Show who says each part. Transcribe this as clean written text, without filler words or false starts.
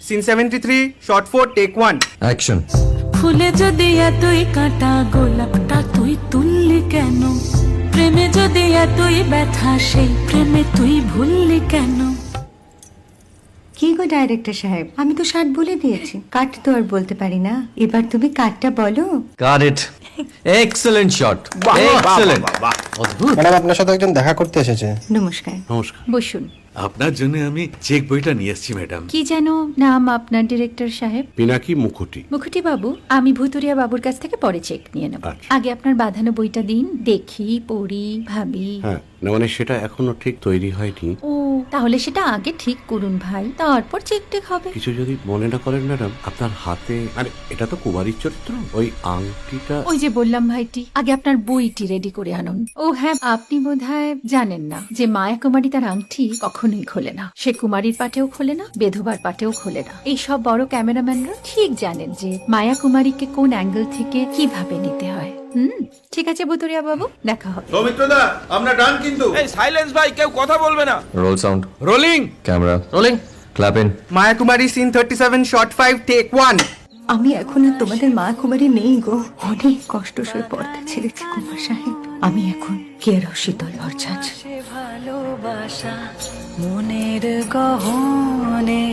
Speaker 1: Scene 73 short 4 take 1
Speaker 2: action.
Speaker 3: ফুলে যদি এতই কাঁটা গোলাপটা তুই তুললি কেন? প্রেমে যদি এতই ব্যথা সেই প্রেমে তুই ভুললি কেন?
Speaker 4: কি গো ডাইরেক্টর সাহেব, আমি তো 60 বলে দিয়েছি, কাট তো আর বলতে পারি না, এবার তুমি কাটটা বলো।
Speaker 2: Got it. Excellent shot, excellent. অদ্ভুত।
Speaker 5: ম্যাডাম আপনার সাথে একজন দেখা করতে এসেছে।
Speaker 4: নমস্কার।
Speaker 6: নমস্কার।
Speaker 4: বসুন।
Speaker 6: আপনার জন্য আমি চেক বইটা নিয়ে এসেছি ম্যাডাম।
Speaker 4: কি যেন নাম আপনার ডিরেক্টর সাহেব?
Speaker 6: পিনাকি মুখোটি।
Speaker 4: মুখুটি বাবু, আমি ভুতুরিয়া বাবুর কাছ থেকে পরে চেক নিয়ে নেব।
Speaker 6: আচ্ছা।
Speaker 4: আগে আপনার বাঁধানো বইটা দিন, দেখি, পড়ি, ভাবি।
Speaker 6: হ্যাঁ, না মানে সেটা এখনো ঠিক তৈরি হয়নি।
Speaker 4: ও, তাহলে সেটা আগে ঠিক করুন ভাই, তারপর চেক টেক হবে।
Speaker 6: কিছু যদি মনে না করেন ম্যাডাম, আপনার হাতে, আরে এটা তো কুমারীর চরিত্র, ওই আংটিটা।
Speaker 4: ওই যে বললাম ভাইটি, আগে আপনার বইটি রেডি করে আনুন। ও হ্যাঁ, আপনি বোধহয় জানেন না যে মায়া কুমারী তার আংটি কখনোই খোলে না। সে কুমারীর পাটেও খোলে না, বেধবার পাটেও খোলে না। এই সব বড় ক্যামেরাম্যানরা ঠিক জানেন যে মায়া কুমারীকে কোন অ্যাঙ্গেল থেকে কিভাবে নিতে হয়। ঠিক আছে ভুতুরিয়া বাবু, দেখা হবে।
Speaker 7: সৌমিত্রদা, আমরা ডান কিন্তু। এই সাইলেন্স ভাই, কেউ কথা বলবে না।
Speaker 2: Roll sound,
Speaker 7: rolling.
Speaker 2: Camera rolling, clap in.
Speaker 1: Maya Kumari scene 37 shot 5 take 1
Speaker 4: আমি এখন আর তোমাদের মা কুমারী নেই গো, অনেক কষ্ট সয়ে পর্দা ছেড়েছি কুমার সাহেব। আমি এখন কেরো শীতল ভরছাছ।
Speaker 3: ভালোবাসা মনের গহনে